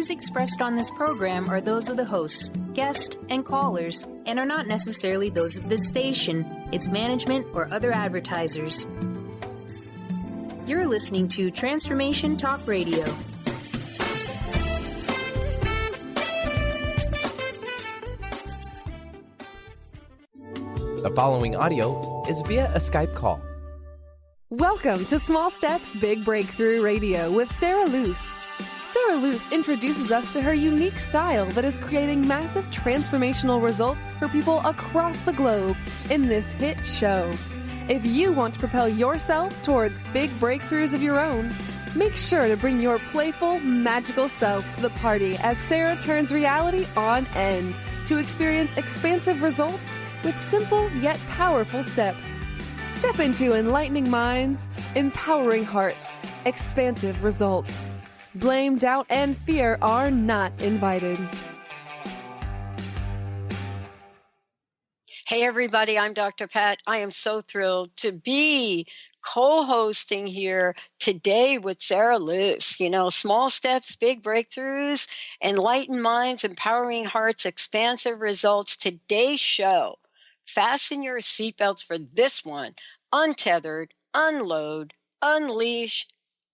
views expressed on this program are those of the hosts, guests, and callers, and are not necessarily those of this station, its management, or other advertisers. You're listening to Transformation Talk Radio. The following audio is via a Skype call. Welcome to Small Steps, Big Breakthrough Radio with Sara Loos. Sara Loos introduces us to her unique style that is creating massive transformational results for people across the globe in this hit show. If you want to propel yourself towards big breakthroughs of your own, make sure to bring your playful, magical self to the party as Sara turns reality on end to experience expansive results with simple yet powerful steps. Step into enlightening minds, empowering hearts, expansive results. Blame, doubt, and fear are not invited. Hey everybody, I'm Dr. Pat. I am so thrilled to be co-hosting here today with Sara Loos. You know, small steps, big breakthroughs, enlightened minds, empowering hearts, expansive results. Today's show. Fasten your seatbelts for this one. Untethered, unload, unleash,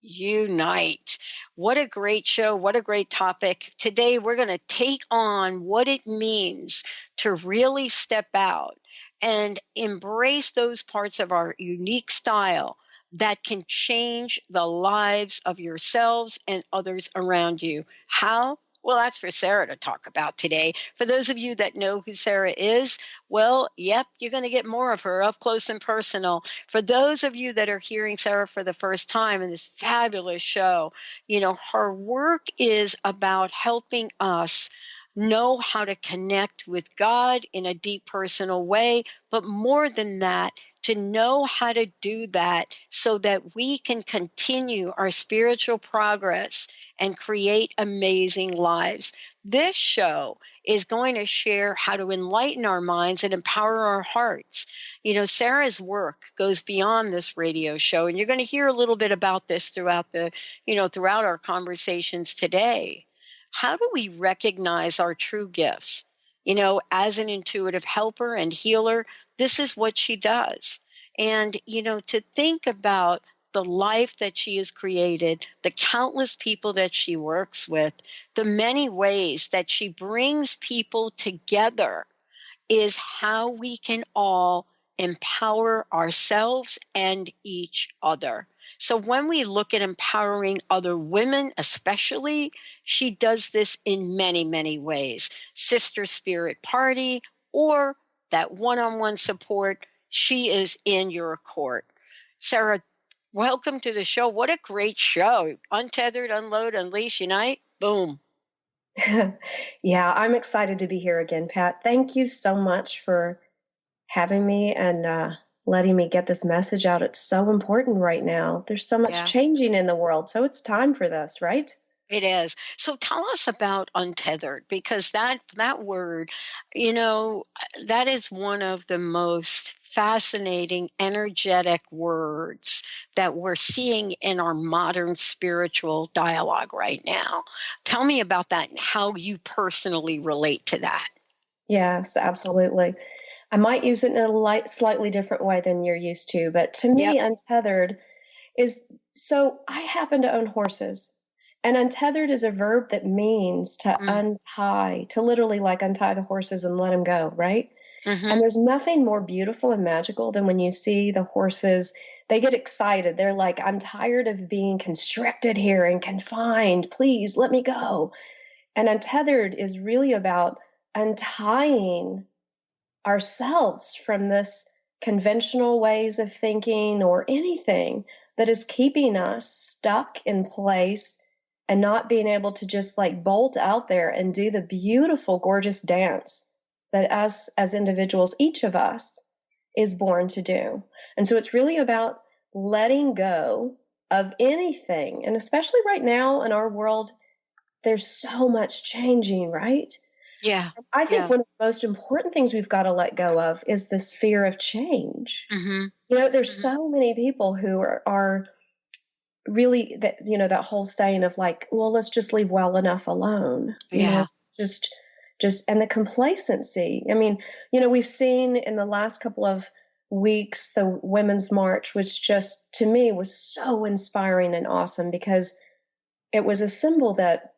unite. What a great show. What a great topic. Today, we're going to take on what it means to really step out and embrace those parts of our unique style that can change the lives of yourselves and others around you. How? Well, that's for Sara to talk about today. For those of you that know who Sara is, well, yep, you're going to get more of her up close and personal. For those of you that are hearing Sara for the first time in this fabulous show, you know, her work is about helping us know how to connect with God in a deep personal way, but more than that, to know how to do that so that we can continue our spiritual progress and create amazing lives. This show is going to share how to enlighten our minds and empower our hearts. You know, Sara's work goes beyond this radio show, and you're going to hear a little bit about this throughout our conversations today. How do we recognize our true gifts? You know, as an intuitive helper and healer, this is what she does. And, you know, to think about the life that she has created, the countless people that she works with, the many ways that she brings people together is how we can all empower ourselves and each other. So when we look at empowering other women, especially, she does this in many, many ways. Sister Spirit Party or that one-on-one support, she is in your court. Sara, welcome to the show. What a great show. Untethered, unload, unleash, unite. Boom. Yeah, I'm excited to be here again, Pat. Thank you so much for having me and letting me get this message out. It's so important right now. There's so much changing in the world, so it's time for this, right? It is. So tell us about untethered, because that word, you know, that is one of the most fascinating, energetic words that we're seeing in our modern spiritual dialogue right now. Tell me about that and how you personally relate to that. Yes, absolutely. I might use it in a slightly different way than you're used to, but to me, untethered is, so I happen to own horses, and untethered is a verb that means to untie, to literally like untie the horses and let them go, right? Mm-hmm. And there's nothing more beautiful and magical than when you see the horses, they get excited. They're like, I'm tired of being constricted here and confined. Please let me go. And untethered is really about untying ourselves from this conventional ways of thinking or anything that is keeping us stuck in place and not being able to just like bolt out there and do the beautiful, gorgeous dance that us as individuals, each of us is born to do. And so it's really about letting go of anything. And especially right now in our world, there's so much changing, right? Yeah. I think one of the most important things we've got to let go of is this fear of change. Mm-hmm. You know, there's so many people who are really that, that whole saying of like, well, let's just leave well enough alone, Yeah. just, and the complacency. I mean, we've seen in the last couple of weeks, the Women's March, which just to me was so inspiring and awesome because it was a symbol that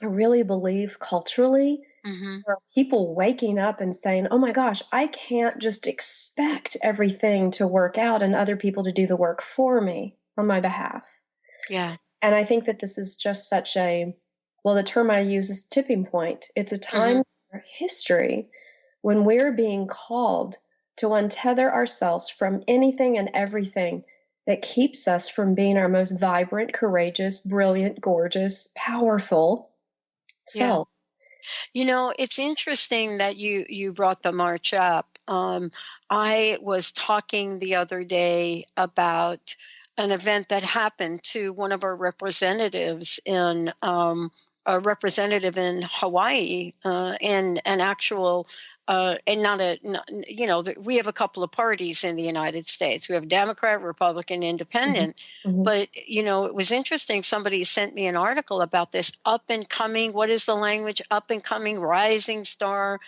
I really believe culturally, there are people waking up and saying, oh my gosh, I can't just expect everything to work out and other people to do the work for me on my behalf. Yeah. And I think that this is just such the term I use is tipping point. It's a time in our history when we're being called to untether ourselves from anything and everything that keeps us from being our most vibrant, courageous, brilliant, gorgeous, powerful self. It's interesting that you brought the march up. I was talking the other day about an event that happened to one of our representatives a representative in Hawaii, and an actual, and we have a couple of parties in the United States. We have Democrat, Republican, Independent. But, it was interesting. Somebody sent me an article about this up and coming, what is the language? Up and coming rising star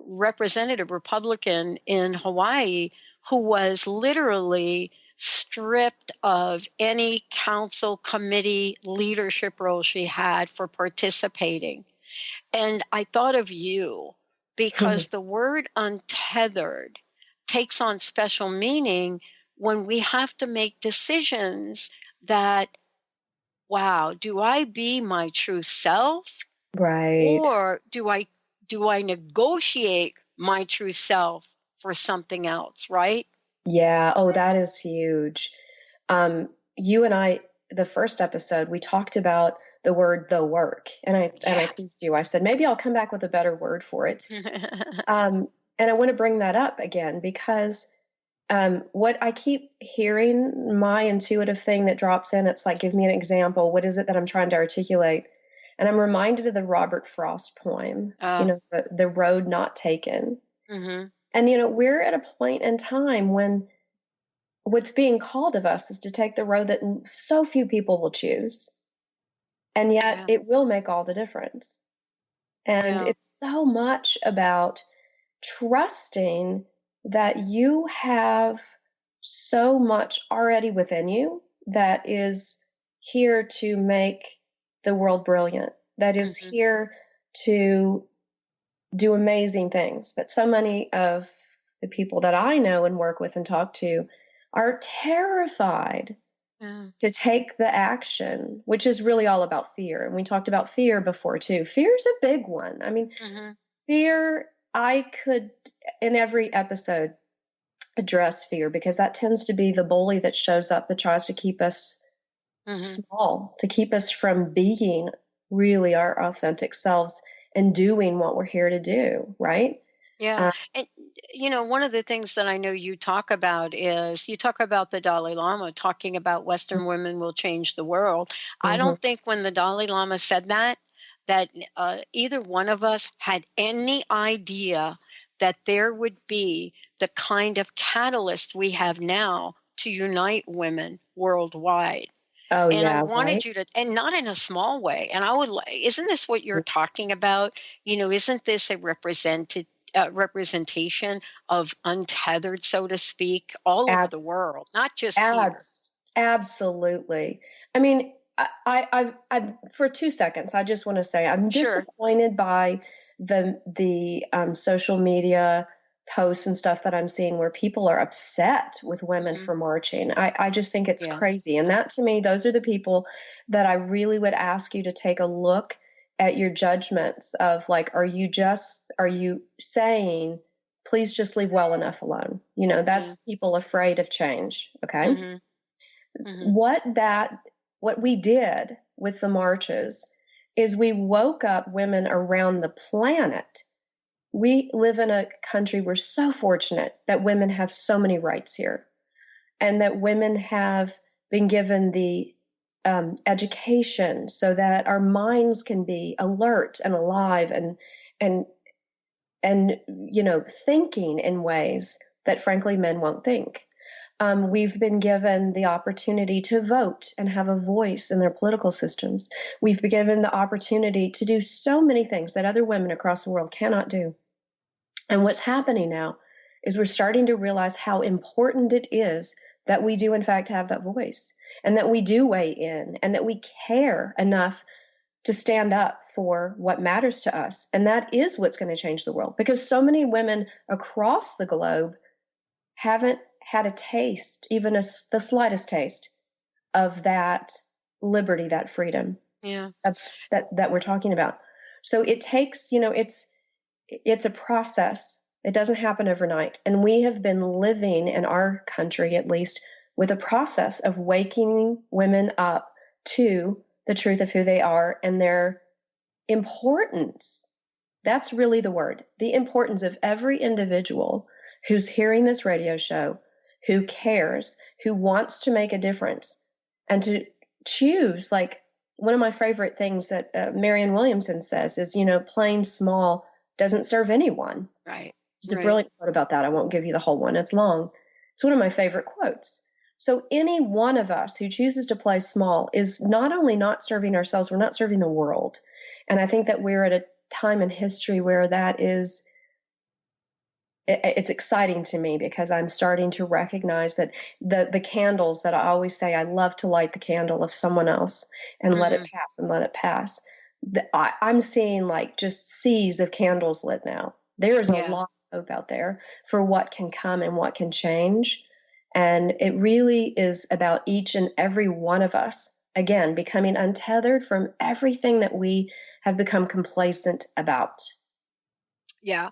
representative Republican in Hawaii who was literally stripped of any council committee leadership role she had for participating. And I thought of you because the word untethered takes on special meaning when we have to make decisions that, wow, do I be my true self? Right. Or do I negotiate my true self for something else, right? Yeah. Oh, that is huge. You and I, the first episode, we talked about the word "the work," and I teased you. I said maybe I'll come back with a better word for it. And I want to bring that up again because what I keep hearing, my intuitive thing that drops in, it's like, give me an example. What is it that I'm trying to articulate? And I'm reminded of the Robert Frost poem, the Road Not Taken. And, we're at a point in time when what's being called of us is to take the road that so few people will choose. And yet it will make all the difference. And it's so much about trusting that you have so much already within you that is here to make the world brilliant, that is here to do amazing things. But so many of the people that I know and work with and talk to are terrified to take the action, which is really all about fear. And we talked about fear before too. Fear is a big one. I mean, fear, I could, in every episode, address fear because that tends to be the bully that shows up that tries to keep us small, to keep us from being really our authentic selves and doing what we're here to do, right? Yeah. And, one of the things that I know you talk about is you talk about the Dalai Lama talking about Western women will change the world. I don't think when the Dalai Lama said that either one of us had any idea that there would be the kind of catalyst we have now to unite women worldwide. Oh, and yeah, I wanted right? you to, and not in a small way. And I would, isn't this what you're talking about? Isn't this a representation of untethered, so to speak, all over the world, not just here? Absolutely. I mean, I for 2 seconds, I just want to say I'm disappointed by the social media posts and stuff that I'm seeing where people are upset with women for marching. I just think it's crazy. And that to me, those are the people that I really would ask you to take a look at your judgments of like, are you saying, please just leave well enough alone? That's people afraid of change. Okay. What we did with the marches is we woke up women around the planet. We live in a country, we're so fortunate that women have so many rights here and that women have been given the education so that our minds can be alert and alive and thinking in ways that frankly men won't think. We've been given the opportunity to vote and have a voice in their political systems. We've been given the opportunity to do so many things that other women across the world cannot do. And what's happening now is we're starting to realize how important it is that we do, in fact, have that voice, and that we do weigh in, and that we care enough to stand up for what matters to us. And that is what's going to change the world, because so many women across the globe haven't had a taste, even the slightest taste, of that liberty, that freedom, that we're talking about. So it takes, it's a process. It doesn't happen overnight. And we have been living, in our country at least, with a process of waking women up to the truth of who they are and their importance. That's really the word. The importance of every individual who's hearing this radio show, who cares, who wants to make a difference, and to choose. Like, one of my favorite things that Marianne Williamson says is, playing small doesn't serve anyone. Right. There's a brilliant quote about that. I won't give you the whole one. It's long. It's one of my favorite quotes. So any one of us who chooses to play small is not only not serving ourselves, we're not serving the world. And I think that we're at a time in history where that is, it's exciting to me, because I'm starting to recognize that the candles that I always say, I love to light the candle of someone else and let it pass and let it pass. I'm seeing like just seas of candles lit now. There's a lot of hope out there for what can come and what can change. And it really is about each and every one of us, again, becoming untethered from everything that we have become complacent about. Yeah.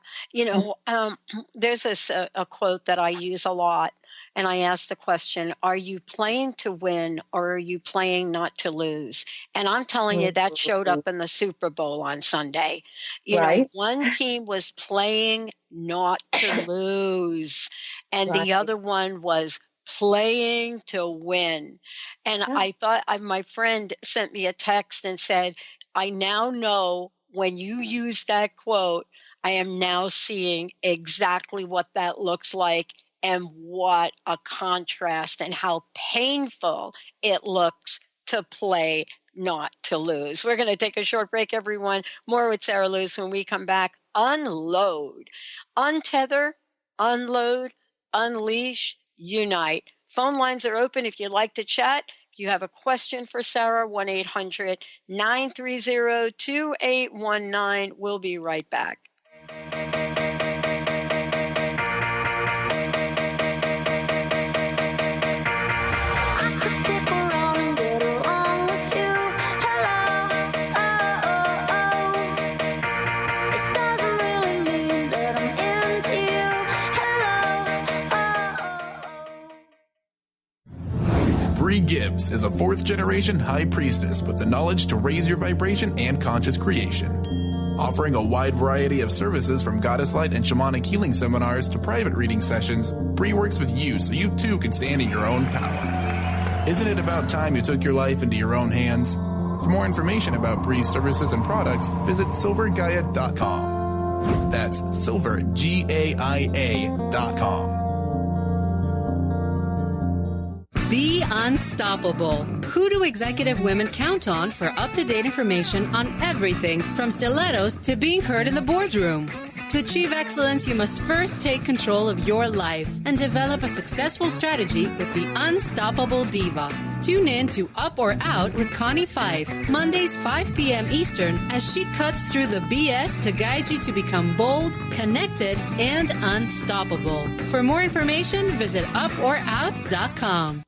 There's a quote that I use a lot, and I ask the question, are you playing to win, or are you playing not to lose? And I'm telling you, that showed up in the Super Bowl on Sunday. One team was playing not to lose, and the other one was playing to win. And I thought, my friend sent me a text and said, I now know, when you use that quote, I am now seeing exactly what that looks like, and what a contrast, and how painful it looks to play not to lose. We're going to take a short break, everyone. More with Sara Loos when we come back. Unload, untether, unload, unleash, unite. Phone lines are open if you'd like to chat. If you have a question for Sara, 1-800-930-2819. We'll be right back. Bree Gibbs is a fourth-generation high priestess with the knowledge to raise your vibration and conscious creation. Offering a wide variety of services from goddess light and shamanic healing seminars to private reading sessions, Bree works with you so you too can stand in your own power. Isn't it about time you took your life into your own hands? For more information about Bree's services and products, visit silvergaia.com. That's silvergaia.com. Be unstoppable. Who do executive women count on for up-to-date information on everything from stilettos to being heard in the boardroom? To achieve excellence, you must first take control of your life and develop a successful strategy with the Unstoppable Diva. Tune in to Up or Out with Connie Fife, Mondays 5 p.m. Eastern, as she cuts through the BS to guide you to become bold, connected, and unstoppable. For more information, visit uporout.com.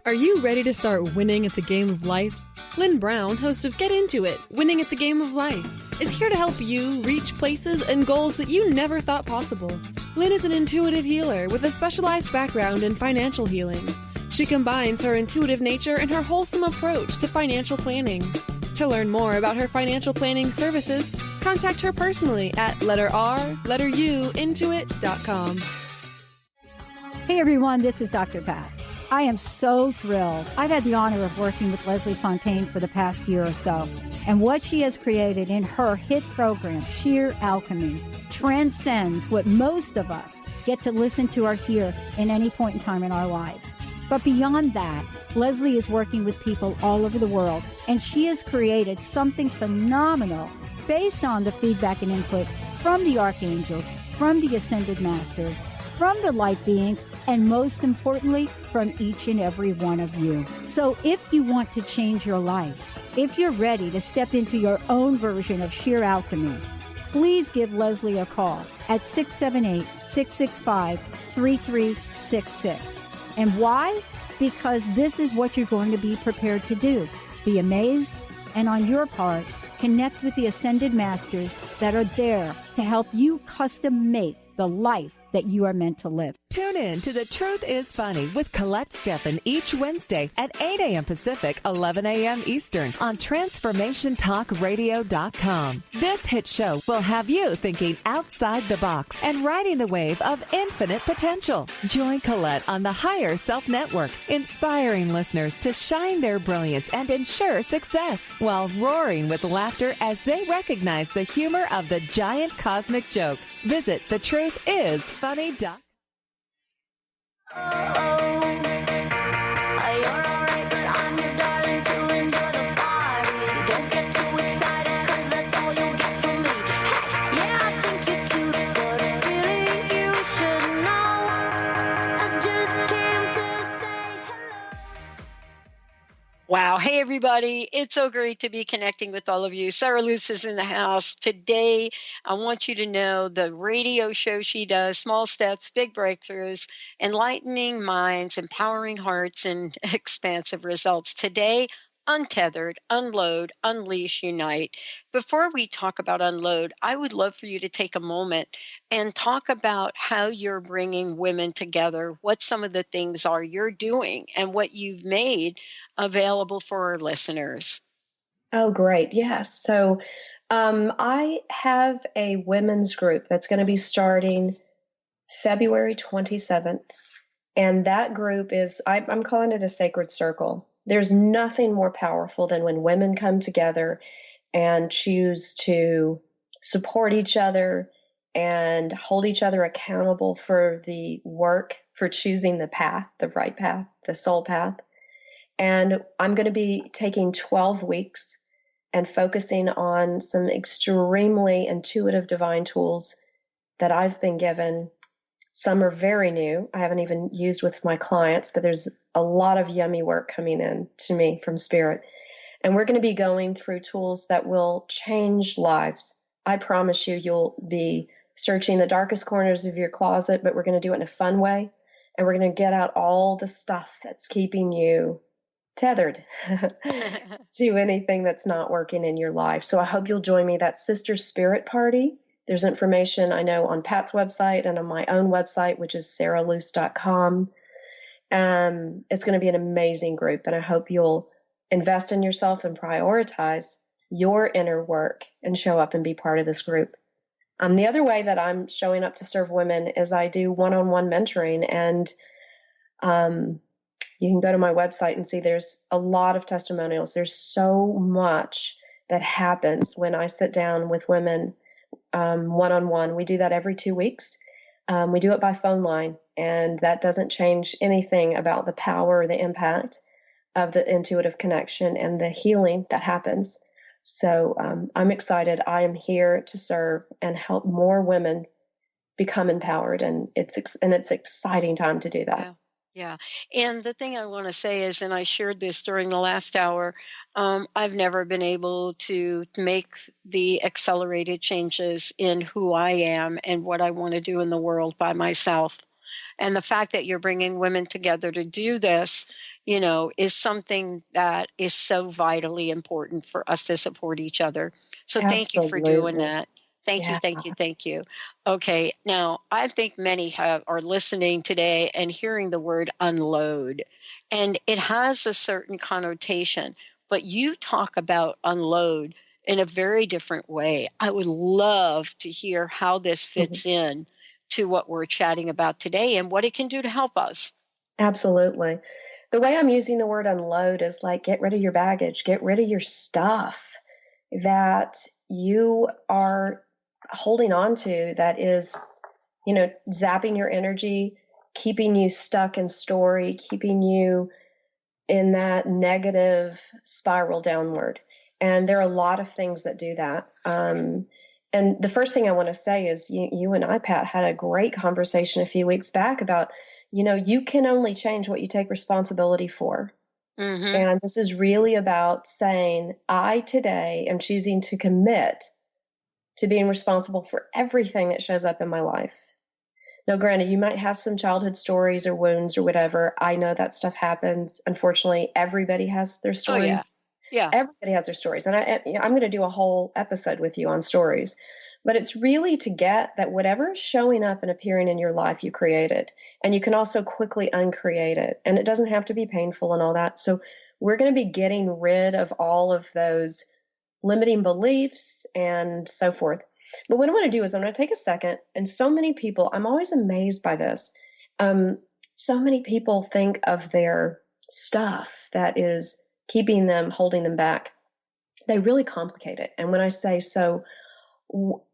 Are you ready to start winning at the game of life? Lynn Brown, host of Get Into It, Winning at the Game of Life, is here to help you reach places and goals that you never thought possible. Lynn is an intuitive healer with a specialized background in financial healing. She combines her intuitive nature and her wholesome approach to financial planning. To learn more about her financial planning services, contact her personally at intuit.com. Hey everyone, this is Dr. Pat. I am so thrilled. I've had the honor of working with Leslie Fontaine for the past year or so. And what she has created in her hit program, Sheer Alchemy, transcends what most of us get to listen to or hear in any point in time in our lives. But beyond that, Leslie is working with people all over the world, and she has created something phenomenal based on the feedback and input from the archangels, from the ascended masters, from the light beings, and most importantly, from each and every one of you. So if you want to change your life, if you're ready to step into your own version of sheer alchemy, please give Leslie a call at 678-665-3366. And why? Because this is what you're going to be prepared to do. Be amazed, and on your part, connect with the ascended masters that are there to help you custom make the life that you are meant to live. Tune in to The Truth is Funny with Colette Steffen each Wednesday at 8 a.m. Pacific, 11 a.m. Eastern on TransformationTalkRadio.com. This hit show will have you thinking outside the box and riding the wave of infinite potential. Join Colette on the Higher Self Network, inspiring listeners to shine their brilliance and ensure success while roaring with laughter as they recognize the humor of the giant cosmic joke. Visit thetruthis.funny.com. Wow. Hey, everybody. It's so great to be connecting with all of you. Sara Loos is in the house. Today, I want you to know the radio show she does, Small Steps, Big Breakthroughs, Enlightening Minds, Empowering Hearts, and Expansive Results. Today, Untethered, Unload, Unleash, Unite. Before we talk about unload, I would love for you to take a moment and talk about how you're bringing women together, what some of the things are you're doing, and what you've made available for our listeners. Oh, great. Yes. So I have a women's group that's going to be starting February 27th. And that group is, I'm calling it a sacred circle. There's nothing more powerful than when women come together and choose to support each other and hold each other accountable for the work, for choosing the path, the right path, the soul path. And I'm going to be taking 12 weeks and focusing on some extremely intuitive divine tools that I've been given. Some are very new. I haven't even used with my clients, but there's a lot of yummy work coming in to me from Spirit. And we're going to be going through tools that will change lives. I promise you, you'll be searching the darkest corners of your closet, but we're going to do it in a fun way. And we're going to get out all the stuff that's keeping you tethered to anything that's not working in your life. So I hope you'll join me. That's Sister Spirit Party. There's information I know on Pat's website and on my own website, which is saraloos.com. It's going to be an amazing group, and I hope you'll invest in yourself and prioritize your inner work and show up and be part of this group. The other way that I'm showing up to serve women is I do one-on-one mentoring, and you can go to my website and see there's a lot of testimonials. There's so much that happens when I sit down with women one-on-one. We do that every 2 weeks. We do it by phone line, and that doesn't change anything about the power or the impact of the intuitive connection and the healing that happens. So I'm excited. I am here to serve and help more women become empowered, and it's an exciting time to do that. Wow. Yeah. And the thing I want to say is, and I shared this during the last hour, I've never been able to make the accelerated changes in who I am and what I want to do in the world by myself. And the fact that you're bringing women together to do this, is something that is so vitally important for us to support each other. So Thank you for doing that. Thank you. Okay, now I think many are listening today and hearing the word unload, and it has a certain connotation, but you talk about unload in a very different way. I would love to hear how this fits in to what we're chatting about today and what it can do to help us. Absolutely. The way I'm using the word unload is like, get rid of your baggage, get rid of your stuff. that you are holding on to that is, zapping your energy, keeping you stuck in story, keeping you in that negative spiral downward. And there are a lot of things that do that. And the first thing I want to say is you and I, Pat, had a great conversation a few weeks back about, you can only change what you take responsibility for. Mm-hmm. And this is really about saying, I today am choosing to commit to being responsible for everything that shows up in my life. Now, granted, you might have some childhood stories or wounds or whatever. I know that stuff happens. Unfortunately, everybody has their stories. Oh, yeah. Everybody has their stories. And I'm going to do a whole episode with you on stories. But it's really to get that whatever is showing up and appearing in your life, you created. And you can also quickly uncreate it. And it doesn't have to be painful and all that. So we're going to be getting rid of all of those limiting beliefs and so forth. But what I want to do is I'm going to take a second, and so many people, I'm always amazed by this. So many people think of their stuff that is keeping them, holding them back. They really complicate it. And when I say, so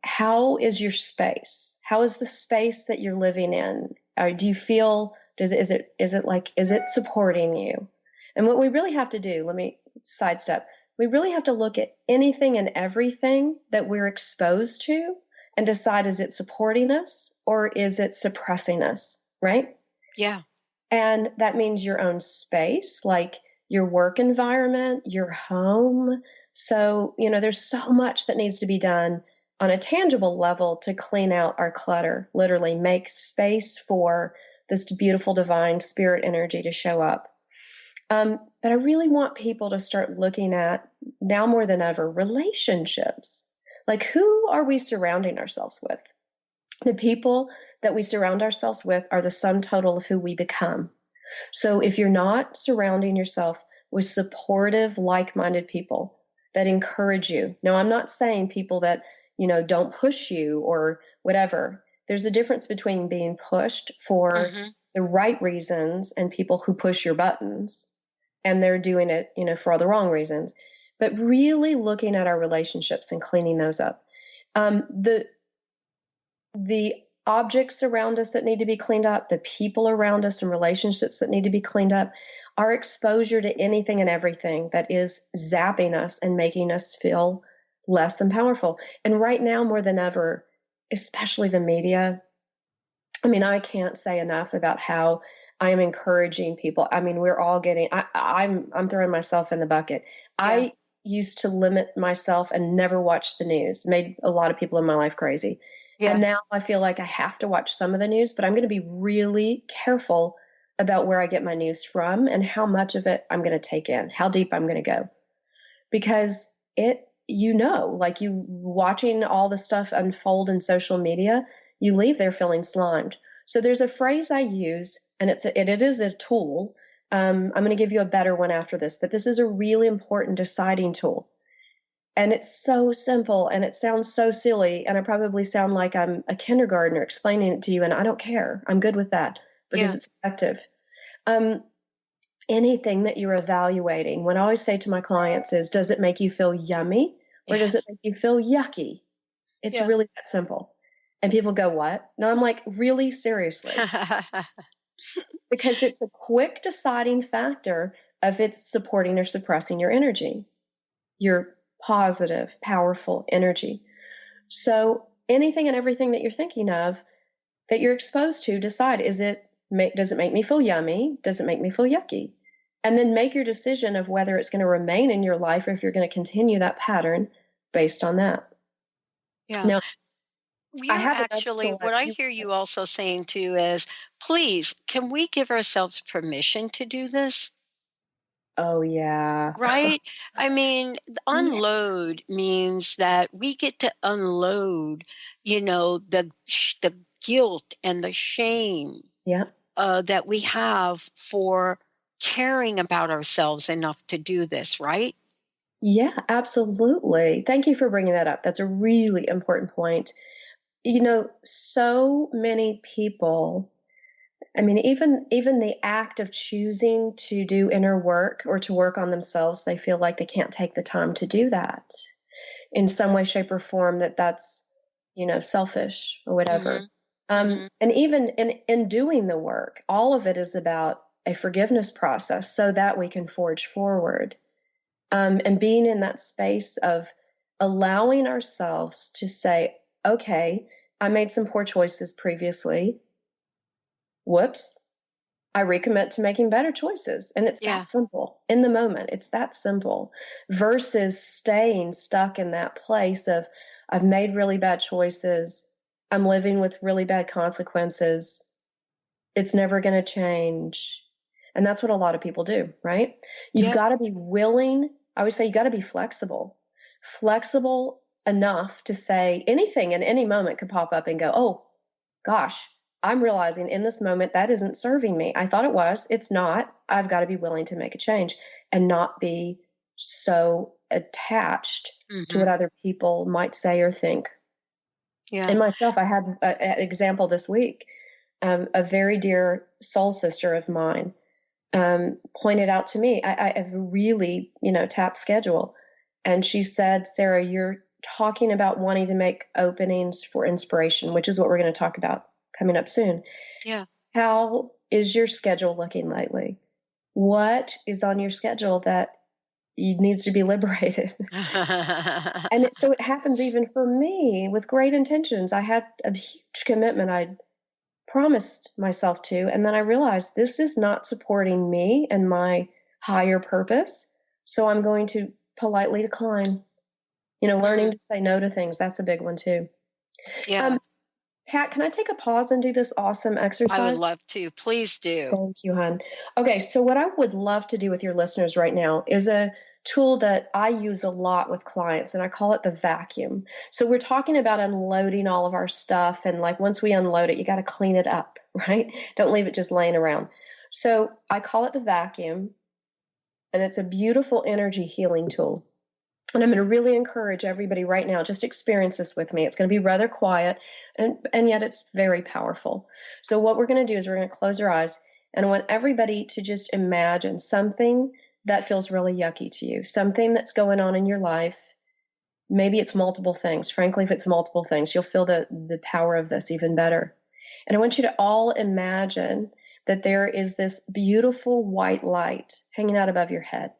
how is your space? How is the space that you're living in? Do you feel, is it supporting you? And what we really have to do, let me sidestep. We really have to look at anything and everything that we're exposed to and decide, is it supporting us or is it suppressing us, right? Yeah. And that means your own space, like your work environment, your home. So, there's so much that needs to be done on a tangible level to clean out our clutter, literally make space for this beautiful divine spirit energy to show up. But I really want people to start looking at, now more than ever, relationships. Like, who are we surrounding ourselves with? The people that we surround ourselves with are the sum total of who we become. So if you're not surrounding yourself with supportive, like-minded people that encourage you. Now, I'm not saying people that, don't push you or whatever. There's a difference between being pushed for the right reasons and people who push your buttons. And they're doing it, for all the wrong reasons. But really looking at our relationships and cleaning those up. The objects around us that need to be cleaned up, the people around us and relationships that need to be cleaned up, our exposure to anything and everything that is zapping us and making us feel less than powerful. And right now, more than ever, especially the media, I can't say enough about how I am encouraging people. We're all getting, I'm throwing myself in the bucket. Yeah. I used to limit myself and never watch the news. Made a lot of people in my life crazy. Yeah. And now I feel like I have to watch some of the news, but I'm going to be really careful about where I get my news from and how much of it I'm going to take in, how deep I'm going to go. Because like you watching all the stuff unfold in social media, you leave there feeling slimed. So there's a phrase I use, and it is a tool. I'm going to give you a better one after this, but this is a really important deciding tool. And it's so simple and it sounds so silly. And I probably sound like I'm a kindergartner explaining it to you, and I don't care. I'm good with that because it's effective. Anything that you're evaluating, what I always say to my clients is, does it make you feel yummy or does it make you feel yucky? It's really that simple. And people go, what? No, I'm like, really, seriously? Because it's a quick deciding factor of it's supporting or suppressing your energy, your positive, powerful energy. So anything and everything that you're thinking of, that you're exposed to, decide, does it make me feel yummy? Does it make me feel yucky? And then make your decision of whether it's going to remain in your life or if you're going to continue that pattern based on that. Yeah. Now, what I hear you also saying too is, please, can we give ourselves permission to do this? Oh, yeah. Right? Unload means that we get to unload, the guilt and the shame that we have for caring about ourselves enough to do this, right? Yeah, absolutely. Thank you for bringing that up. That's a really important point. So many people, even the act of choosing to do inner work or to work on themselves, they feel like they can't take the time to do that. in some way, shape, or form that's, selfish or whatever. And even in doing the work, all of it is about a forgiveness process so that we can forge forward. And being in that space of allowing ourselves to say, okay, I made some poor choices previously. Whoops. I recommit to making better choices. And it's that simple in the moment. It's that simple versus staying stuck in that place of, I've made really bad choices. I'm living with really bad consequences. It's never going to change. And that's what a lot of people do, right? You've got to be willing. I always say you got to be flexible enough to say anything in any moment could pop up and go, oh gosh, I'm realizing in this moment that isn't serving me. I thought it was. It's not. I've got to be willing to make a change and not be so attached to what other people might say or think. Yeah. And myself, I had an example this week. A very dear soul sister of mine pointed out to me, I have a really, tapped schedule. And she said, Sara, you're talking about wanting to make openings for inspiration, which is what we're going to talk about coming up soon. Yeah. How is your schedule looking lately? What is on your schedule that needs to be liberated? And so it happens even for me with great intentions. I had a huge commitment I'd promised myself to, and then I realized this is not supporting me and my higher purpose. So I'm going to politely decline. Learning to say no to things, that's a big one too. Yeah. Pat, can I take a pause and do this awesome exercise? I would love to. Please do. Thank you, hon. Okay, so what I would love to do with your listeners right now is a tool that I use a lot with clients, and I call it the vacuum. So we're talking about unloading all of our stuff, and like once we unload it, you got to clean it up, right? Don't leave it just laying around. So I call it the vacuum, and it's a beautiful energy healing tool. And I'm going to really encourage everybody right now, just experience this with me. It's going to be rather quiet, and yet it's very powerful. So what we're going to do is we're going to close our eyes, and I want everybody to just imagine something that feels really yucky to you, something that's going on in your life. Maybe it's multiple things. Frankly, if it's multiple things, you'll feel the power of this even better. And I want you to all imagine that there is this beautiful white light hanging out above your head.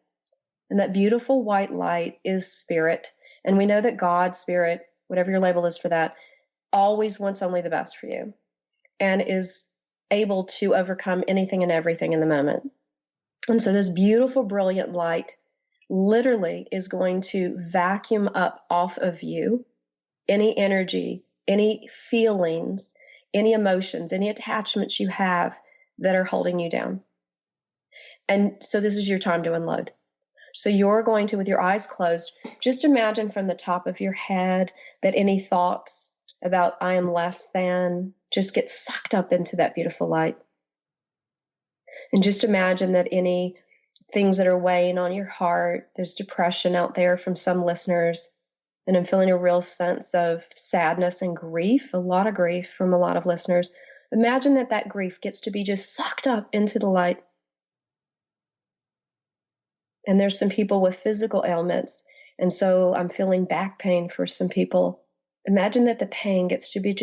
And that beautiful white light is spirit. And we know that God, spirit, whatever your label is for that, always wants only the best for you and is able to overcome anything and everything in the moment. And so this beautiful, brilliant light literally is going to vacuum up off of you any energy, any feelings, any emotions, any attachments you have that are holding you down. And so this is your time to unload. So you're going to, with your eyes closed, just imagine from the top of your head that any thoughts about I am less than just get sucked up into that beautiful light. And just imagine that any things that are weighing on your heart, there's depression out there from some listeners, and I'm feeling a real sense of sadness and grief, a lot of grief from a lot of listeners. Imagine that grief gets to be just sucked up into the light. And there's some people with physical ailments. And so I'm feeling back pain for some people. Imagine that the pain gets to be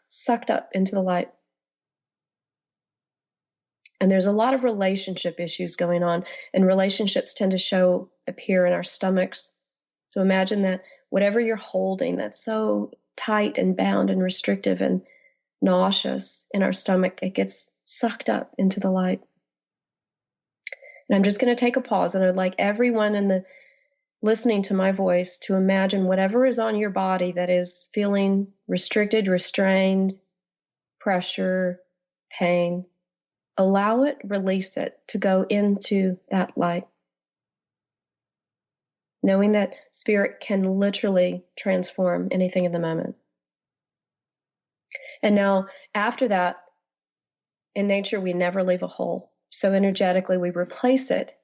sucked up into the light. And there's a lot of relationship issues going on, and relationships tend to appear in our stomachs. So imagine that whatever you're holding that's so tight and bound and restrictive and nauseous in our stomach, it gets sucked up into the light. And I'm just going to take a pause, and I'd like everyone listening to my voice to imagine whatever is on your body that is feeling restricted, restrained, pressure, pain. Allow it, release it to go into that light. Knowing that spirit can literally transform anything in the moment. And now, after that, in nature, we never leave a hole. So energetically, we replace it.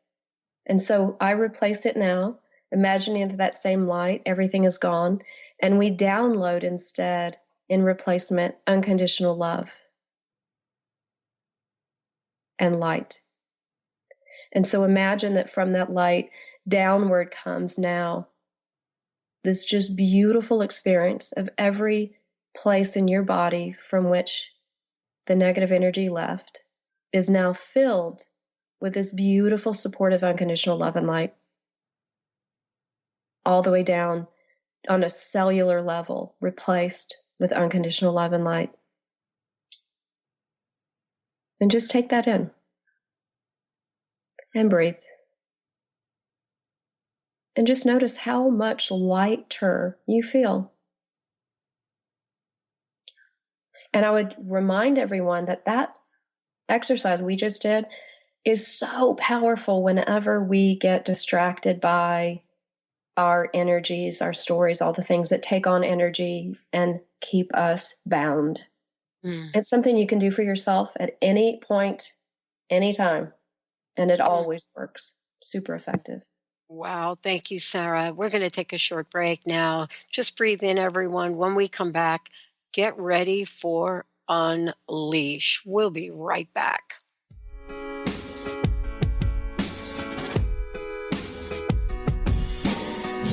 And so I replace it now, imagining that same light, everything is gone, and we download instead, in replacement, unconditional love and light. And so imagine that from that light, downward comes now this just beautiful experience of every place in your body from which the negative energy left is now filled with this beautiful, supportive, unconditional love and light, all the way down on a cellular level, replaced with unconditional love and light. And just take that in and breathe. And just notice how much lighter you feel. And I would remind everyone that that exercise we just did is so powerful whenever we get distracted by our energies, our stories, all the things that take on energy and keep us bound. It's something you can do for yourself at any point, anytime, and it always works. Super effective. Wow. Thank you, Sara. We're going to take a short break now. Just breathe in, everyone. When we come back, get ready for Unleash. We'll be right back.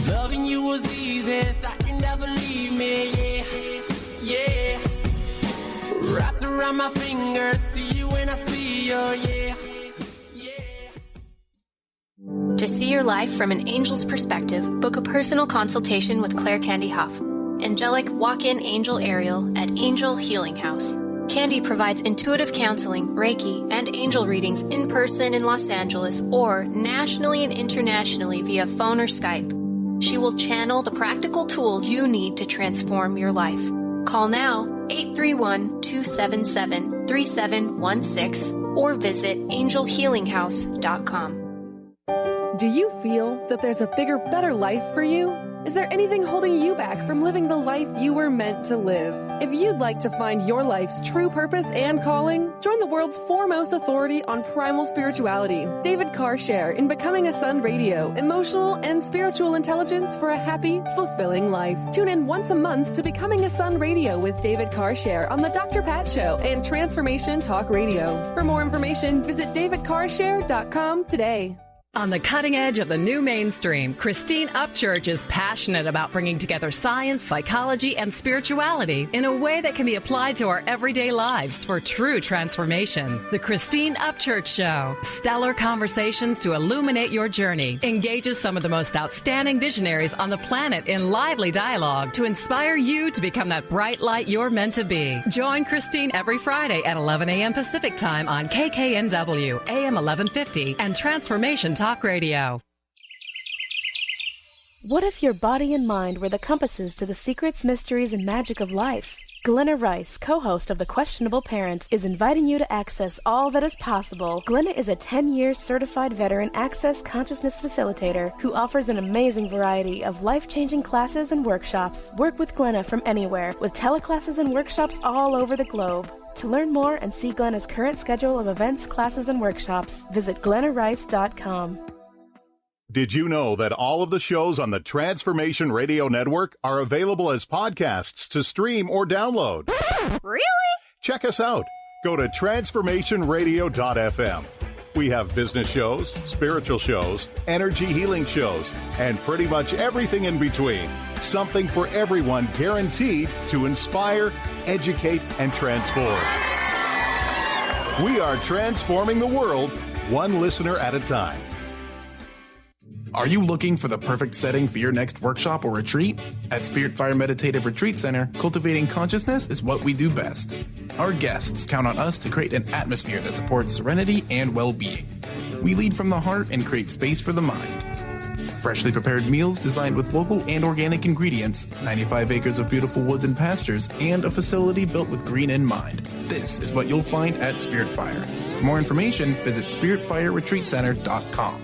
Loving you was easy, thought you'd never leave me, yeah. Wrapped around my finger, see you when I see you, yeah. To see your life from an angel's perspective, book a personal consultation with Claire Candy Huff, angelic walk-in angel Ariel at Angel Healing House. Candy provides intuitive counseling, Reiki, and angel readings in person in Los Angeles or nationally and internationally via phone or Skype. She will channel the practical tools you need to transform your life. Call now 831-277-3716 or visit angelhealinghouse.com. Do you feel that there's a bigger, better life for you? Is there anything holding you back from living the life you were meant to live? If you'd like to find your life's true purpose and calling, join the world's foremost authority on primal spirituality, David Carshare, in Becoming a Sun Radio, emotional and spiritual intelligence for a happy, fulfilling life. Tune in once a month to Becoming a Sun Radio with David Carshare on The Dr. Pat Show and Transformation Talk Radio. For more information, visit davidcarshare.com today. On the cutting edge of the new mainstream, Christine Upchurch is passionate about bringing together science, psychology, and spirituality in a way that can be applied to our everyday lives for true transformation. The Christine Upchurch Show, stellar conversations to illuminate your journey, engages some of the most outstanding visionaries on the planet in lively dialogue to inspire you to become that bright light you're meant to be. Join Christine every Friday at 11 a.m. Pacific Time on KKNW, AM 1150, and Transformation Talk Radio. What if your body and mind were the compasses to the secrets, mysteries, and magic of life? Glenna Rice, co-host of The Questionable Parent, is inviting you to access all that is possible. Glenna is a 10-year certified veteran access consciousness facilitator who offers an amazing variety of life-changing classes and workshops. Work with Glenna from anywhere with teleclasses and workshops all over the globe. To learn more and see Glenna's current schedule of events, classes, and workshops, visit glennarice.com. Did you know that all of the shows on the Transformation Radio Network are available as podcasts to stream or download? Really? Check us out. Go to transformationradio.fm. We have business shows, spiritual shows, energy healing shows, and pretty much everything in between. Something for everyone, guaranteed to inspire, educate, and transform. We are transforming the world, one listener at a time. Are you looking for the perfect setting for your next workshop or retreat? At Spirit Fire Meditative Retreat Center, cultivating consciousness is what we do best. Our guests count on us to create an atmosphere that supports serenity and well-being. We lead from the heart and create space for the mind. Freshly prepared meals designed with local and organic ingredients, 95 acres of beautiful woods and pastures, and a facility built with green in mind. This is what you'll find at Spirit Fire. For more information, visit spiritfireretreatcenter.com.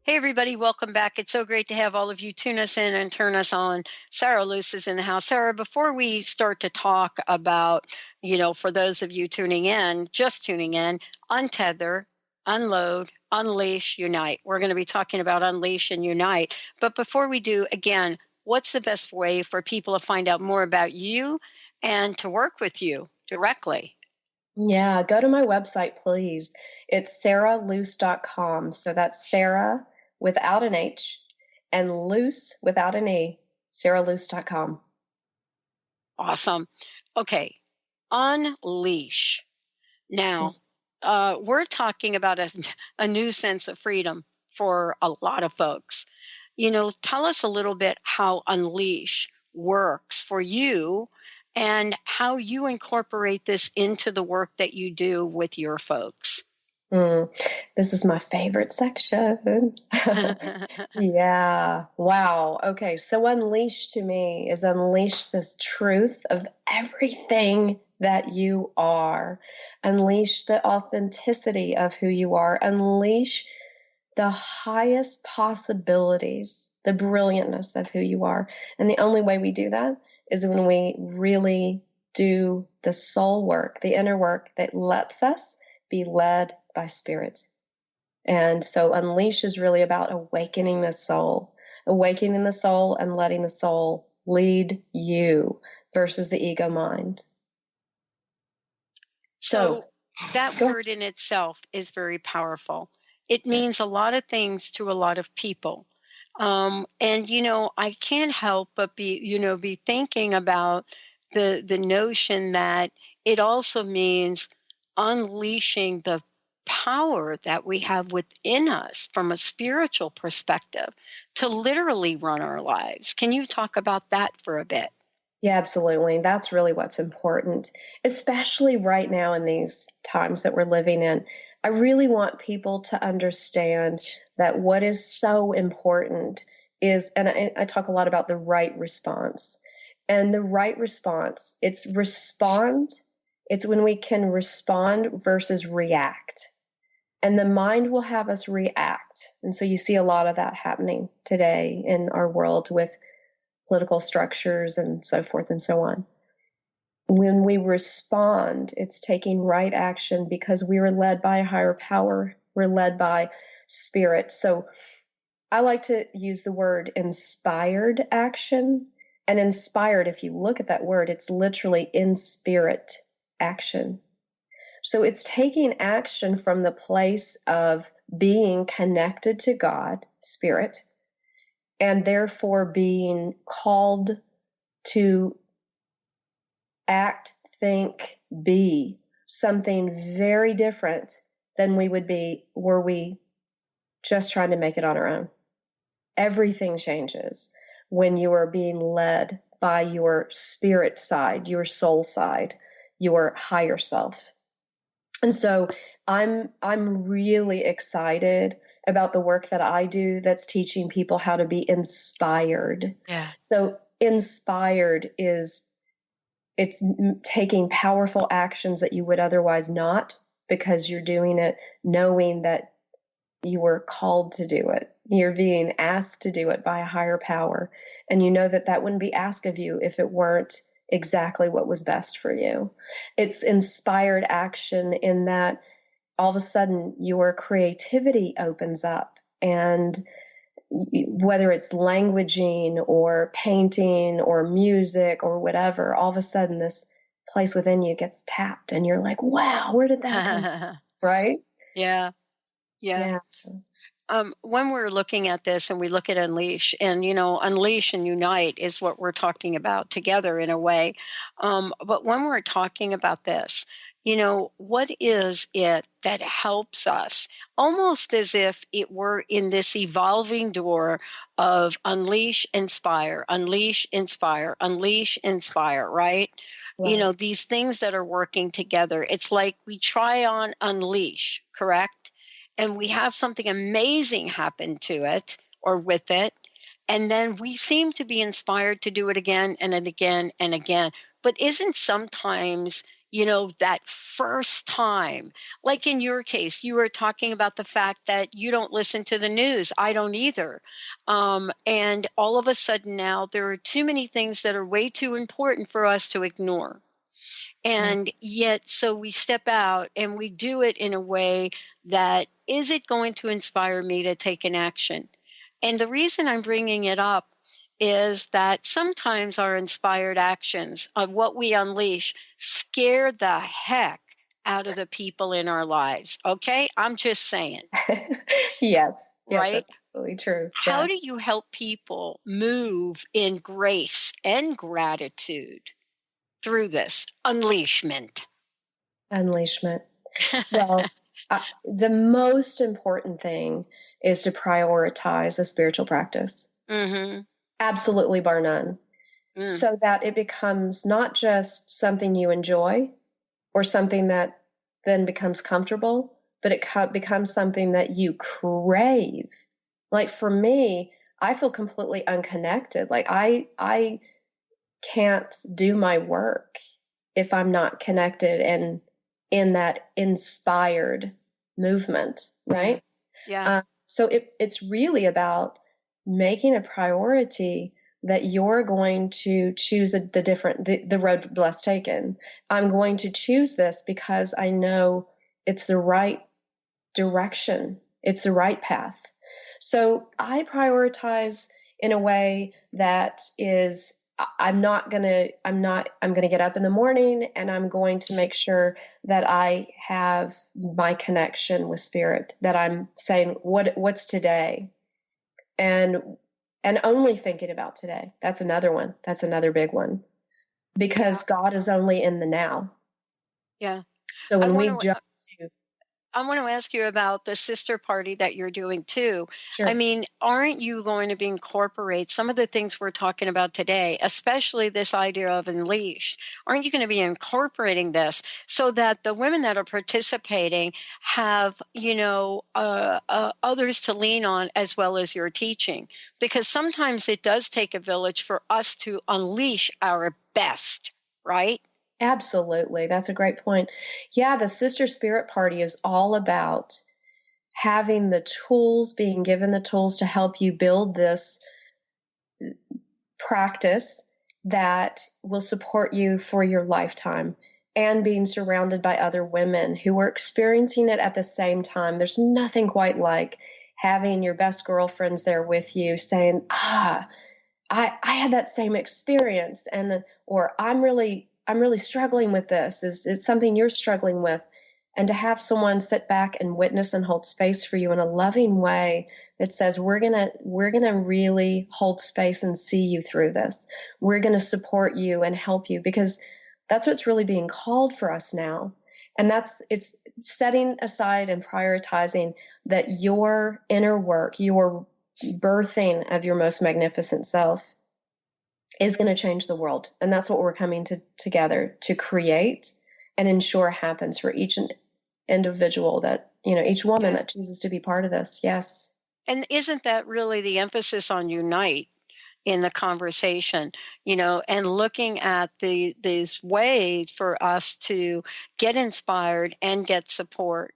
Hey Hey, everybody. Welcome back. It's so great to have all of you tune us in and turn us on. Sara Loos is in the house. Sara, before we start to talk about, for those of you tuning in, untether, unload, unleash, unite. We're going to be talking about unleash and unite. But before we do, again, what's the best way for people to find out more about you and to work with you directly? Yeah, go to my website, please. It's saraloos.com. So that's Sara without an H and Loos without an E, saraloos.com. Awesome. Okay. Unleash. Now, we're talking about a new sense of freedom for a lot of folks. Tell us a little bit how Unleash works for you and how you incorporate this into the work that you do with your folks. This is my favorite section. Yeah. Wow. Okay. So unleash to me is unleash this truth of everything that you are. Unleash the authenticity of who you are. Unleash the highest possibilities, the brilliantness of who you are. And the only way we do that is when we really do the soul work, the inner work that lets us be led by spirit. And so unleash is really about awakening the soul and letting the soul lead you versus the ego mind. So that word in itself is very powerful. It means a lot of things to a lot of people. And, I can't help but be thinking about the notion that it also means unleashing the power that we have within us from a spiritual perspective to literally run our lives. Can you talk about that for a bit? Yeah, absolutely. That's really what's important, especially right now in these times that we're living in. I really want people to understand that what is so important is, and I talk a lot about the right response. And the right response, it's when we can respond versus react. And the mind will have us react. And so you see a lot of that happening today in our world with political structures and so forth and so on. When we respond, it's taking right action because we were led by a higher power. We're led by spirit. So I like to use the word inspired action. And inspired, if you look at that word, it's literally in spirit action. So it's taking action from the place of being connected to God, spirit, and therefore being called to act, think, be something very different than we would be were we just trying to make it on our own. Everything changes when you are being led by your spirit side, your soul side, your higher self. And so I'm really excited about the work that I do that's teaching people how to be inspired. Yeah. So inspired it's taking powerful actions that you would otherwise not, because you're doing it knowing that you were called to do it. You're being asked to do it by a higher power. And you know that wouldn't be asked of you if it weren't exactly what was best for you. It's inspired action in that all of a sudden your creativity opens up, and whether it's languaging or painting or music or whatever, all of a sudden this place within you gets tapped and you're like, wow, where did that come from? Right? Yeah. When we're looking at this and we look at Unleash, and, Unleash and Unite is what we're talking about together in a way. But when we're talking about this, what is it that helps us, almost as if it were in this evolving door of unleash, inspire, unleash, inspire, unleash, inspire, right? Right. These things that are working together. It's like we try on unleash, correct? And we have something amazing happen to it or with it. And then we seem to be inspired to do it again and again and again. But isn't sometimes, that first time. Like in your case, you were talking about the fact that you don't listen to the news. I don't either. And all of a sudden now there are too many things that are way too important for us to ignore. And yet, so we step out and we do it in a way that, is it going to inspire me to take an action? And the reason I'm bringing it up is that sometimes our inspired actions of what we unleash scare the heck out of the people in our lives. Okay? I'm just saying. Yes, right? That's absolutely true. How do you help people move in grace and gratitude through this unleashment? Well, the most important thing is to prioritize a spiritual practice. Mm-hmm. Absolutely, bar none. So that it becomes not just something you enjoy or something that then becomes comfortable, but it becomes something that you crave. Like for me, I feel completely unconnected. Like I can't do my work if I'm not connected and in that inspired movement, right? Yeah. So it's really about making a priority that you're going to choose the road less taken. I'm going to choose this because I know it's the right direction. It's the right path. So I prioritize in a way that is, I'm going to get up in the morning and I'm going to make sure that I have my connection with spirit, that I'm saying, what's today? And only thinking about today. That's another one. That's another big one, because God is only in the now. Yeah. So when we jump to, I want to ask you about the sister party that you're doing too. Sure. I mean, aren't you going to incorporate some of the things we're talking about today, especially this idea of unleash? Aren't you going to be incorporating this so that the women that are participating have, others to lean on as well as your teaching? Because sometimes it does take a village for us to unleash our best, right? Absolutely. That's a great point. Yeah, the Sister Spirit Party is all about having the tools, being given the tools to help you build this practice that will support you for your lifetime, and being surrounded by other women who are experiencing it at the same time. There's nothing quite like having your best girlfriends there with you saying, I had that same experience, or I'm really struggling with this. Is it something you're struggling with? And to have someone sit back and witness and hold space for you in a loving way that says, we're gonna really hold space and see you through this. We're gonna support you and help you, because that's what's really being called for us now. And it's setting aside and prioritizing that your inner work, your birthing of your most magnificent self, is going to change the world. And that's what we're coming together to create and ensure happens for each individual, that, each woman that chooses to be part of this. Yes. And isn't that really the emphasis on unite in the conversation, and looking at this way for us to get inspired and get support.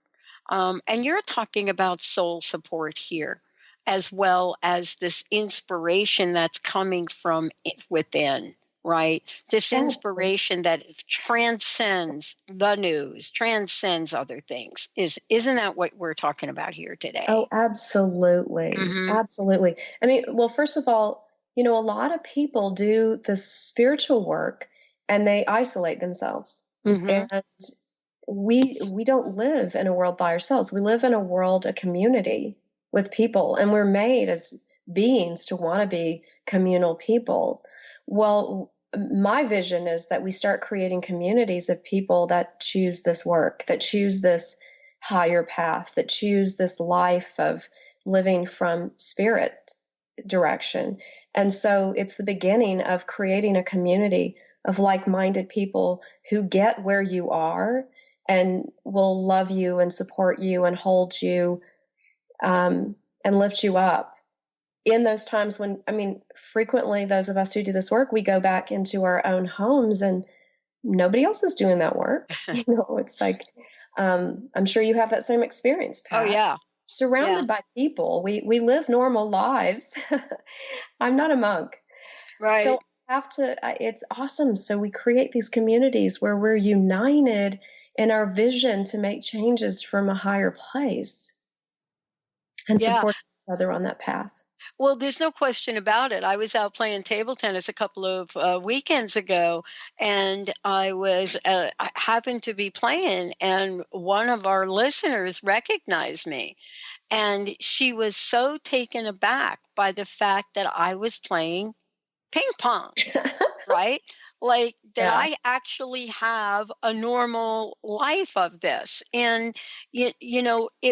And you're talking about soul support here, as well as this inspiration that's coming from within, right? This inspiration that transcends the news, transcends other things. Isn't that what we're talking about here today? Oh, absolutely. Mm-hmm. Absolutely. I mean, well, first of all, a lot of people do the spiritual work and they isolate themselves. Mm-hmm. And we don't live in a world by ourselves. We live in a world, a community with people, and we're made as beings to want to be communal people. Well, my vision is that we start creating communities of people that choose this work, that choose this higher path, that choose this life of living from spirit direction. And so it's the beginning of creating a community of like-minded people who get where you are and will love you and support you and hold you and lift you up in those times when, frequently those of us who do this work, we go back into our own homes and nobody else is doing that work. It's like, I'm sure you have that same experience, Pat. Oh, yeah. Surrounded by people. We live normal lives. I'm not a monk. Right. So it's awesome. So we create these communities where we're united in our vision to make changes from a higher place and support each other on that path. Well, there's no question about it. I was out playing table tennis a couple of weekends ago, and I happened to be playing, and one of our listeners recognized me. And she was so taken aback by the fact that I was playing ping pong, right? Like that I actually have a normal life of this. And, it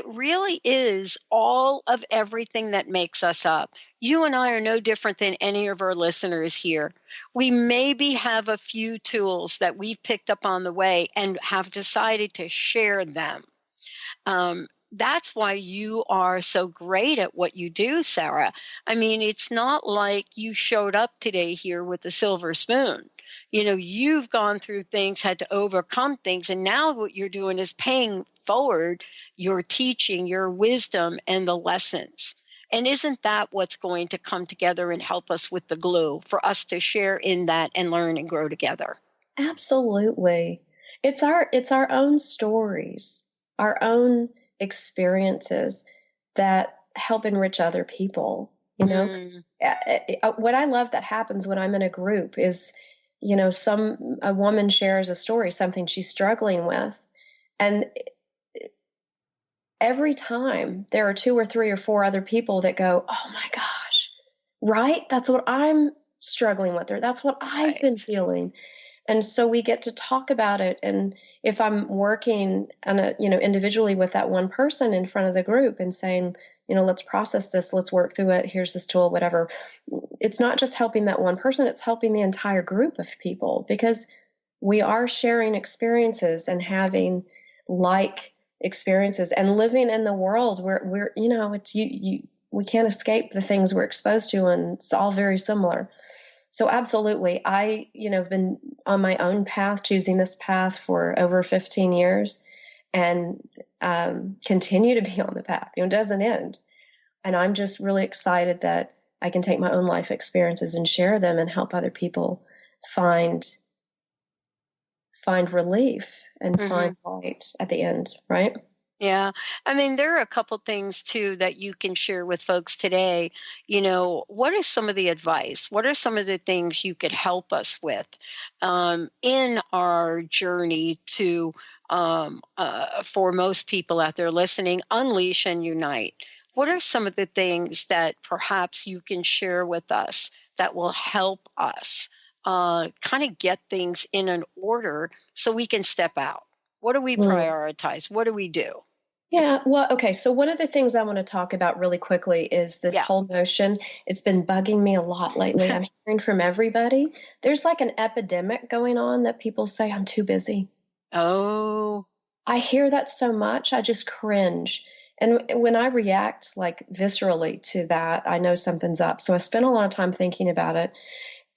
really is all of everything that makes us up. You and I are no different than any of our listeners here. We maybe have a few tools that we've picked up on the way and have decided to share them. That's why you are so great at what you do, Sara. I mean, it's not like you showed up today here with a silver spoon. You've gone through things, had to overcome things, and now what you're doing is paying forward your teaching, your wisdom, and the lessons. And isn't that what's going to come together and help us with the glue for us to share in that and learn and grow together? Absolutely. It's our own stories, our own experiences that help enrich other people. What I love that happens when I'm in a group is, a woman shares a story, something she's struggling with. And every time there are 2 or 3 or 4 other people that go, oh my gosh, right? That's what I'm struggling with, or that's what I've been feeling. And so we get to talk about it. And if I'm working on individually with that one person in front of the group and saying, let's process this, let's work through it, here's this tool, whatever. It's not just helping that one person, it's helping the entire group of people, because we are sharing experiences and having like experiences and living in the world where we can't escape the things we're exposed to, and it's all very similar. So absolutely, I, have been on my own path, choosing this path for over 15 years and continue to be on the path. It doesn't end. And I'm just really excited that I can take my own life experiences and share them and help other people find relief and find light at the end, right? Yeah. I mean, there are a couple things too that you can share with folks today. What is some of the advice? What are some of the things you could help us with in our journey to, for most people out there listening, unleash and unite? What are some of the things that perhaps you can share with us that will help us kind of get things in an order so we can step out? What do we prioritize? What do we do? Yeah, well, okay. So one of the things I want to talk about really quickly is this whole notion. It's been bugging me a lot lately. I'm hearing from everybody. There's like an epidemic going on that people say, I'm too busy. Oh. I hear that so much. I just cringe. And when I react like viscerally to that, I know something's up. So I spend a lot of time thinking about it.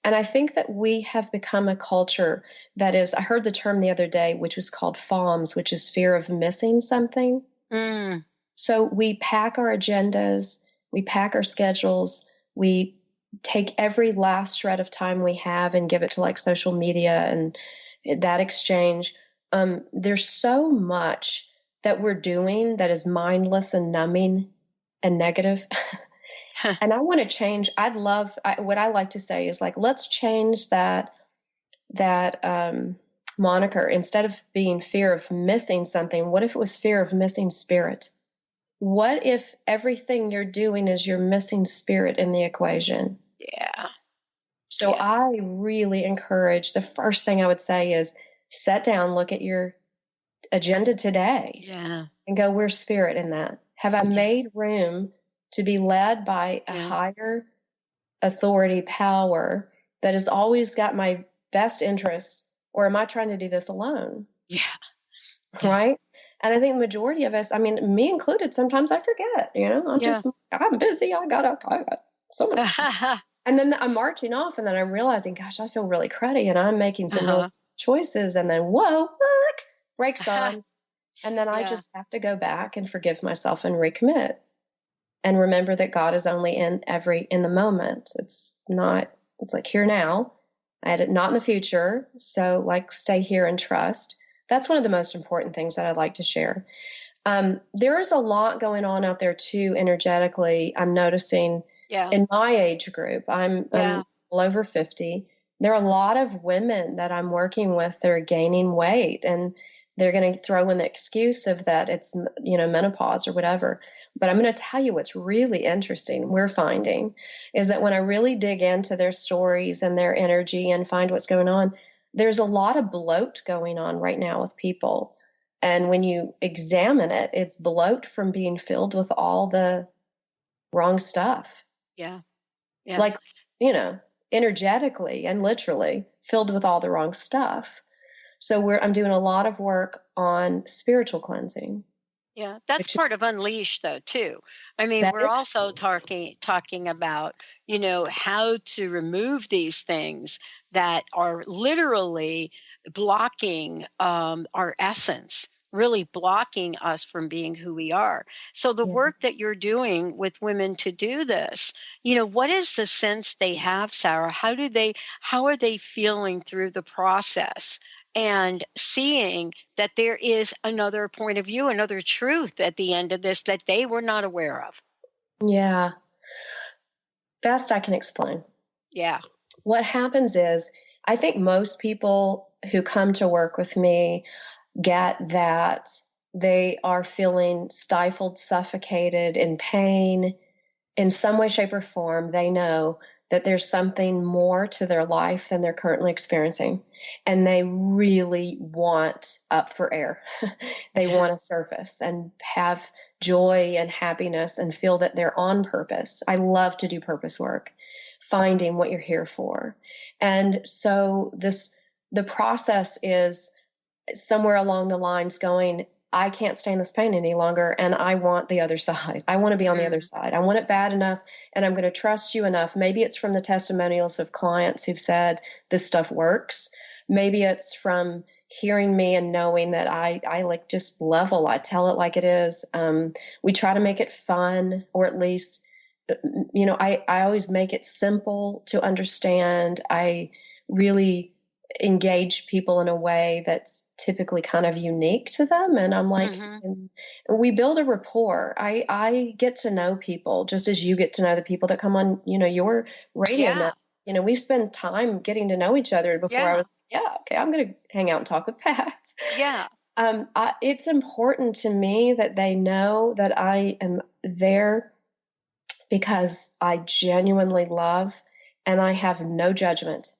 And I think that we have become a culture that is, I heard the term the other day, which was called FOMS, which is fear of missing something. So we pack our agendas, we pack our schedules, we take every last shred of time we have and give it to like social media and that exchange. There's so much that we're doing that is mindless and numbing and negative. And I want to change. What I like to say is like, let's change that moniker. Instead of being fear of missing something, what if it was fear of missing spirit? What if everything you're doing is you're missing spirit in the equation? Yeah. So I really encourage, the first thing I would say is sit down, look at your agenda today and go, where's spirit in that? Have I made room to be led by a higher authority, power that has always got my best interest? Or am I trying to do this alone? Yeah. Right? And I think the majority of us, I mean, me included, sometimes I forget, I'm busy. I got so much. And then I'm marching off and then I'm realizing, gosh, I feel really cruddy and I'm making some real choices. And then, whoa, brakes on. And then I just have to go back and forgive myself and recommit and remember that God is only in the moment. It's like here now. I had it not in the future. So like stay here and trust. That's one of the most important things that I'd like to share. There is a lot going on out there too, energetically. I'm noticing in my age group, I'm over 50. There are a lot of women that I'm working with that are gaining weight, and they're going to throw in the excuse of that it's, menopause or whatever. But I'm going to tell you what's really interesting we're finding is that when I really dig into their stories and their energy and find what's going on, there's a lot of bloat going on right now with people. And when you examine it, it's bloat from being filled with all the wrong stuff. Yeah. Like, energetically and literally filled with all the wrong stuff. So I'm doing a lot of work on spiritual cleansing. Yeah, that's part of Unleash, though, too. I mean, we're also talking about, how to remove these things that are literally blocking our essence, really blocking us from being who we are. So the work that you're doing with women to do this, what is the sense they have, Sara? How are they feeling through the process? And seeing that there is another point of view, another truth at the end of this that they were not aware of. Yeah. Best I can explain. Yeah. What happens is, I think most people who come to work with me get that they are feeling stifled, suffocated, in pain in some way, shape, or form. They know that there's something more to their life than they're currently experiencing. And they really want up for air. They want to surface and have joy and happiness and feel that they're on purpose. I love to do purpose work, finding what you're here for. And so the process is somewhere along the lines going, I can't stand this pain any longer, and I want the other side. I want to be on the other side. I want it bad enough, and I'm going to trust you enough. Maybe it's from the testimonials of clients who've said this stuff works. Maybe it's from hearing me and knowing that I like just level. I tell it like it is. We try to make it fun, or at least, I always make it simple to understand. I really engage people in a way that's typically kind of unique to them. And I'm like, and we build a rapport. I get to know people just as you get to know the people that come on, your radio. Yeah. We spend time getting to know each other before I was, okay, I'm going to hang out and talk with Pat. Yeah. It's important to me that they know that I am there because I genuinely love and I have no judgment.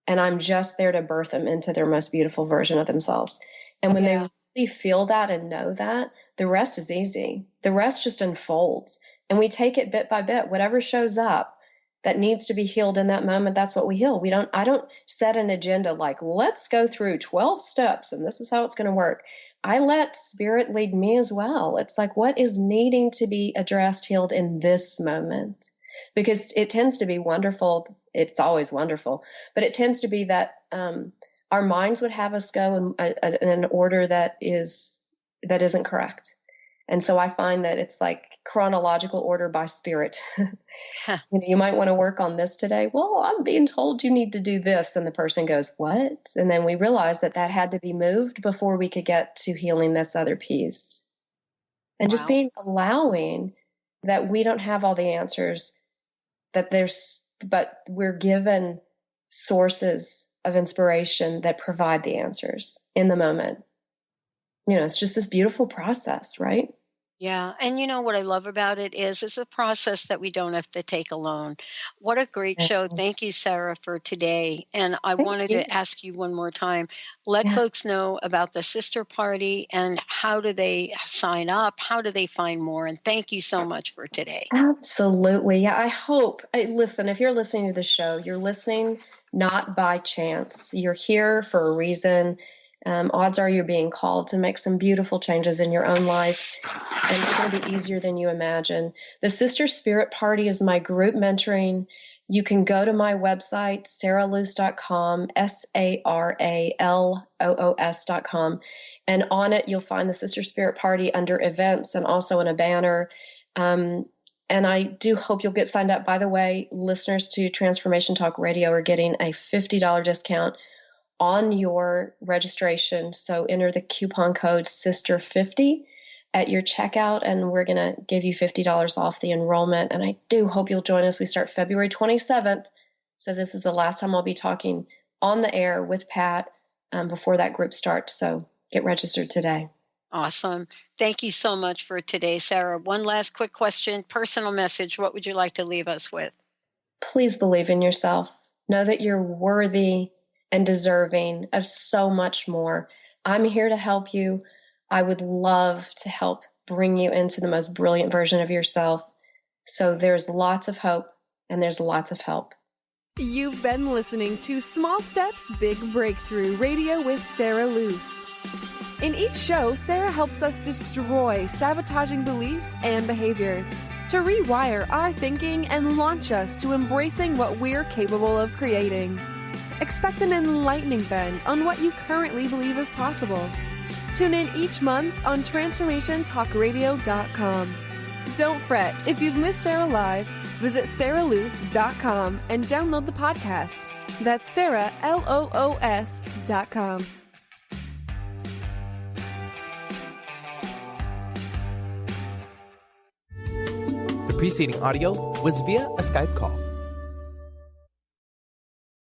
And I'm just there to birth them into their most beautiful version of themselves. And when they really feel that and know that, the rest is easy. The rest just unfolds. And we take it bit by bit. Whatever shows up that needs to be healed in that moment, that's what we heal. I don't set an agenda like, let's go through 12 steps and this is how it's going to work. I let spirit lead me as well. It's like, what is needing to be addressed, healed in this moment? Because it tends to be wonderful. It's always wonderful, but it tends to be that our minds would have us go in an order that isn't correct. And so I find that it's like chronological order by spirit. You might want to work on this today. Well, I'm being told you need to do this. And the person goes, what? And then we realize that had to be moved before we could get to healing this other piece. And just being allowing that we don't have all the answers, but we're given sources of inspiration that provide the answers in the moment. It's just this beautiful process, right? Yeah. And what I love about it is it's a process that we don't have to take alone. What a great show. Thank you, Sara, for today. And I wanted to ask you one more time, let folks know about the sister party and how do they sign up? How do they find more? And thank you so much for today. Absolutely. Yeah. I hope, listen, if you're listening to the show, you're listening not by chance. You're here for a reason. Odds are you're being called to make some beautiful changes in your own life, and it's going to be easier than you imagine. The Sister Spirit Party is my group mentoring You can go to my website, saraloos.com, SARALOOS.com. And on it, you'll find the Sister Spirit Party under events and also in a banner. And I do hope you'll get signed up. By the way, listeners to Transformation Talk Radio are getting a $50 discount on your registration. So enter the coupon code SISTER50 at your checkout, and we're going to give you $50 off the enrollment. And I do hope you'll join us. We start February 27th. So this is the last time I'll be talking on the air with Pat before that group starts. So get registered today. Awesome. Thank you so much for today, Sara. One last quick question, personal message. What would you like to leave us with? Please believe in yourself. Know that you're worthy and deserving of so much more. I'm here to help you. I would love to help bring you into the most brilliant version of yourself. So there's lots of hope and there's lots of help. You've been listening to Small Steps, Big Breakthrough Radio with Sara Loos. In each show, Sara helps us destroy sabotaging beliefs and behaviors to rewire our thinking and launch us to embracing what we're capable of creating. Expect an enlightening bend on what you currently believe is possible. Tune in each month on transformationtalkradio.com. Don't fret, if you've missed Sara live, visit saraloos.com and download the podcast. That's SaraLoos.com. The preceding audio was via a Skype call.